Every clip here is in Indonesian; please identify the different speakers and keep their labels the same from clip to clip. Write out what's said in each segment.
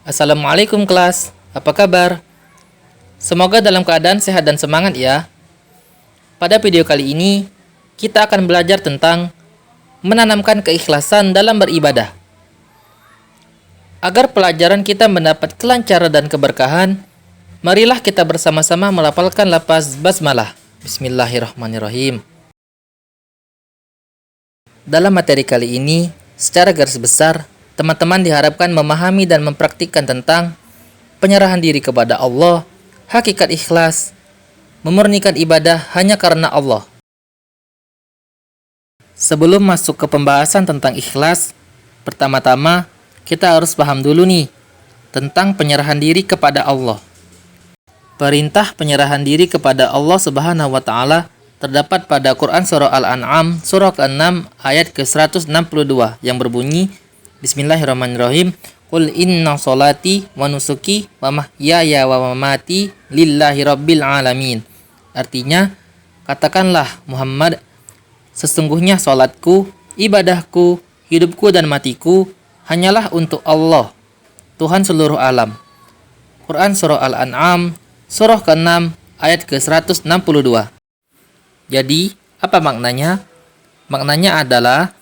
Speaker 1: Assalamualaikum kelas, apa kabar? Semoga dalam keadaan sehat dan semangat ya. Pada video kali ini, kita akan belajar tentang menanamkan keikhlasan dalam beribadah. Agar pelajaran kita mendapat kelancaran dan keberkahan, marilah kita bersama-sama melafalkan lafaz basmalah. Bismillahirrahmanirrahim. Dalam materi kali ini, secara garis besar, teman-teman diharapkan memahami dan mempraktikkan tentang penyerahan diri kepada Allah, hakikat ikhlas, memurnikan ibadah hanya karena Allah. Sebelum masuk ke pembahasan tentang ikhlas, pertama-tama kita harus paham dulu nih tentang penyerahan diri kepada Allah. Perintah penyerahan diri kepada Allah Subhanahu wa taala terdapat pada Quran surah Al-An'am surah ke-6 ayat ke-162 yang berbunyi Bismillahirrahmanirrahim. Qul inna sholati wa nusuki wa mahyaya wa mamati lillahi rabbil alamin. Artinya, katakanlah Muhammad, sesungguhnya salatku, ibadahku, hidupku dan matiku hanyalah untuk Allah, Tuhan seluruh alam. Quran surah Al-An'am surah ke-6 ayat ke-162. Jadi, apa maknanya? Maknanya adalah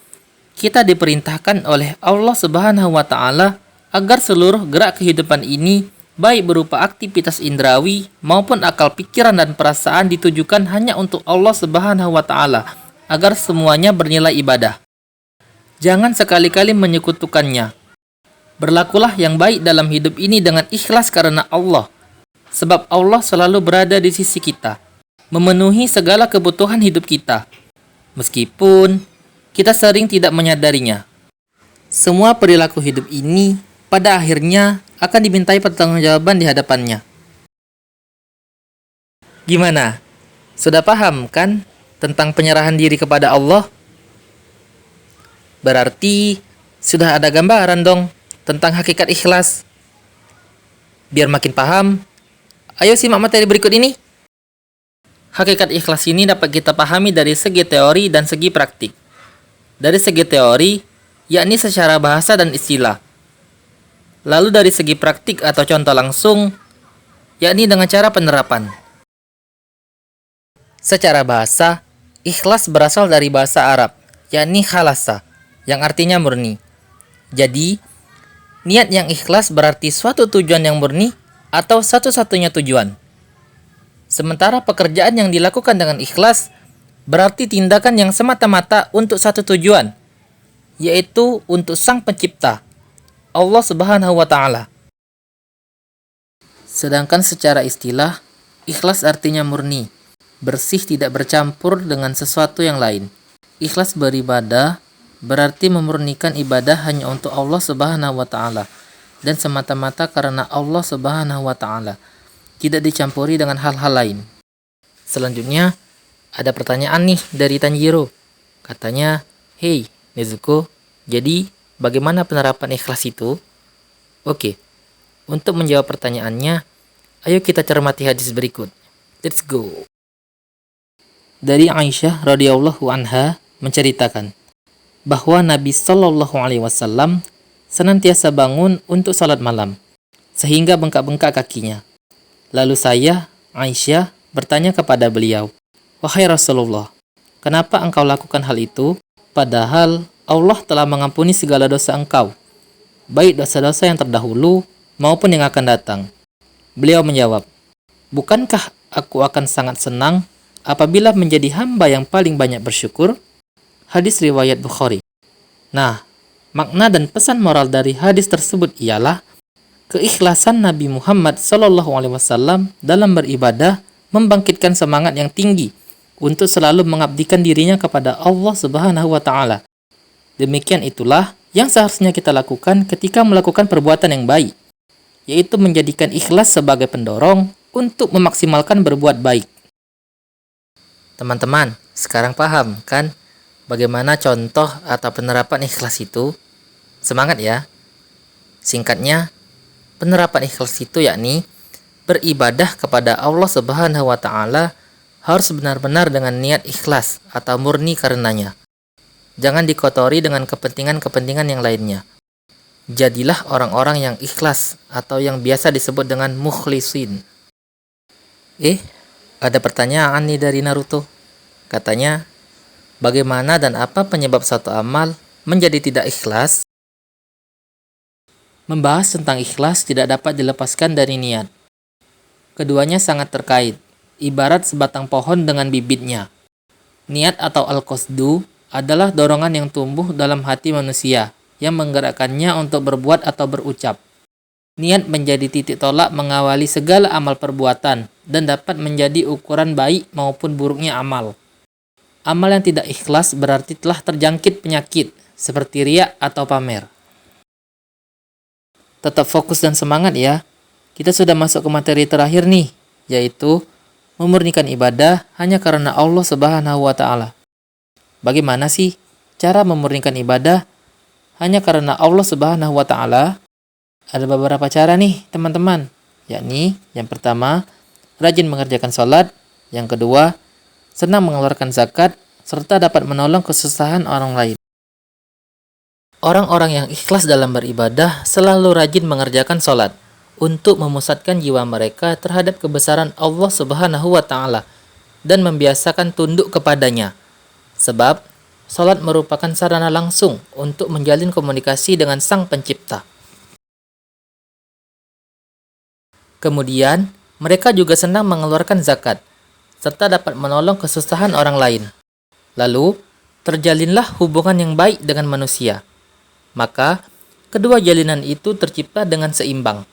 Speaker 1: kita diperintahkan oleh Allah Subhanahu wa taala agar seluruh gerak kehidupan ini, baik berupa aktivitas indrawi maupun akal pikiran dan perasaan, ditujukan hanya untuk Allah Subhanahu wa taala, agar semuanya bernilai ibadah. Jangan sekali-kali menyekutukannya. Berlakulah yang baik dalam hidup ini dengan ikhlas karena Allah, sebab Allah selalu berada di sisi kita, memenuhi segala kebutuhan hidup kita, meskipun kita sering tidak menyadarinya. Semua perilaku hidup ini pada akhirnya akan dimintai pertanggungjawaban di hadapannya. Gimana? Sudah paham kan tentang penyerahan diri kepada Allah? Berarti sudah ada gambaran dong tentang hakikat ikhlas. Biar makin paham, ayo simak materi berikut ini. Hakikat ikhlas ini dapat kita pahami dari segi teori dan segi praktik. Dari segi teori, yakni secara bahasa dan istilah. Lalu dari segi praktik atau contoh langsung, yakni dengan cara penerapan. Secara bahasa, ikhlas berasal dari bahasa Arab, yakni khalasa, yang artinya murni. Jadi, niat yang ikhlas berarti suatu tujuan yang murni atau satu-satunya tujuan. Sementara pekerjaan yang dilakukan dengan ikhlas berarti tindakan yang semata-mata untuk satu tujuan, yaitu untuk Sang Pencipta, Allah Subhanahu wa taala. Sedangkan secara istilah, ikhlas artinya murni, bersih, tidak bercampur dengan sesuatu yang lain. Ikhlas beribadah berarti memurnikan ibadah hanya untuk Allah Subhanahu wa taala dan semata-mata karena Allah Subhanahu wa taala, tidak dicampuri dengan hal-hal lain. Selanjutnya, ada pertanyaan nih dari Tanjiro. Katanya, "Hey, Nezuko, jadi bagaimana penerapan ikhlas itu?" Oke, untuk menjawab pertanyaannya, ayo kita cermati hadis berikut. Let's go. Dari Aisyah radhiyallahu anha menceritakan bahwa Nabi Shallallahu alaihi wasallam senantiasa bangun untuk salat malam sehingga bengkak-bengkak kakinya. Lalu saya, Aisyah, bertanya kepada beliau, "Wahai Rasulullah, kenapa engkau lakukan hal itu? Padahal Allah telah mengampuni segala dosa engkau, baik dosa-dosa yang terdahulu maupun yang akan datang." Beliau menjawab, "Bukankah aku akan sangat senang apabila menjadi hamba yang paling banyak bersyukur?" Hadis riwayat Bukhari. Nah, makna dan pesan moral dari hadis tersebut ialah keikhlasan Nabi Muhammad SAW dalam beribadah membangkitkan semangat yang tinggi untuk selalu mengabdikan dirinya kepada Allah Subhanahu wa taala. Demikian itulah yang seharusnya kita lakukan ketika melakukan perbuatan yang baik, yaitu menjadikan ikhlas sebagai pendorong untuk memaksimalkan berbuat baik. Teman-teman, sekarang paham kan bagaimana contoh atau penerapan ikhlas itu? Semangat ya. Singkatnya, penerapan ikhlas itu yakni beribadah kepada Allah Subhanahu wa taala harus benar-benar dengan niat ikhlas atau murni karenanya. Jangan dikotori dengan kepentingan-kepentingan yang lainnya. Jadilah orang-orang yang ikhlas atau yang biasa disebut dengan mukhlisin. Ada pertanyaan nih dari Naruto. Katanya, bagaimana dan apa penyebab satu amal menjadi tidak ikhlas? Membahas tentang ikhlas tidak dapat dilepaskan dari niat. Keduanya sangat terkait, ibarat sebatang pohon dengan bibitnya. Niat atau al-qasdu adalah dorongan yang tumbuh dalam hati manusia yang menggerakkannya untuk berbuat atau berucap. Niat menjadi titik tolak mengawali segala amal perbuatan dan dapat menjadi ukuran baik maupun buruknya amal. Amal yang tidak ikhlas berarti telah terjangkit penyakit seperti riya atau pamer. Tetap fokus dan semangat ya. Kita sudah masuk ke materi terakhir nih, yaitu memurnikan ibadah hanya karena Allah Subhanahu wa Ta'ala. Bagaimana sih cara memurnikan ibadah hanya karena Allah Subhanahu wa Ta'ala? Ada beberapa cara nih, teman-teman. Yakni, yang pertama, rajin mengerjakan sholat. Yang kedua, senang mengeluarkan zakat, serta dapat menolong kesusahan orang lain. Orang-orang yang ikhlas dalam beribadah selalu rajin mengerjakan sholat untuk memusatkan jiwa mereka terhadap kebesaran Allah Subhanahu wa Ta'ala dan membiasakan tunduk kepadanya. Sebab, sholat merupakan sarana langsung untuk menjalin komunikasi dengan Sang Pencipta. Kemudian, mereka juga senang mengeluarkan zakat, serta dapat menolong kesusahan orang lain. Lalu, terjalinlah hubungan yang baik dengan manusia. Maka, kedua jalinan itu tercipta dengan seimbang.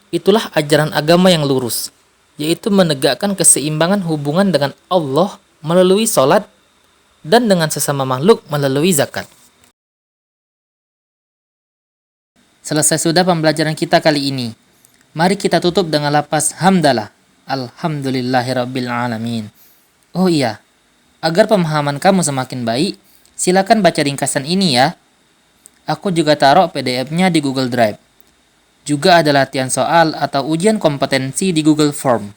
Speaker 1: Itulah ajaran agama yang lurus, yaitu menegakkan keseimbangan hubungan dengan Allah melalui sholat dan dengan sesama makhluk melalui zakat. Selesai sudah pembelajaran kita kali ini. Mari kita tutup dengan lafaz hamdalah. Alhamdulillahirabbil alamin. Oh iya, agar pemahaman kamu semakin baik, silakan baca ringkasan ini ya. Aku juga taruh PDF-nya di Google Drive. Juga ada latihan soal atau ujian kompetensi di Google Form.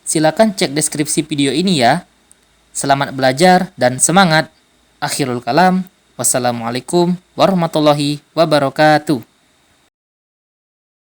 Speaker 1: Silakan cek deskripsi video ini ya. Selamat belajar dan semangat. Akhirul kalam. Wassalamualaikum warahmatullahi wabarakatuh.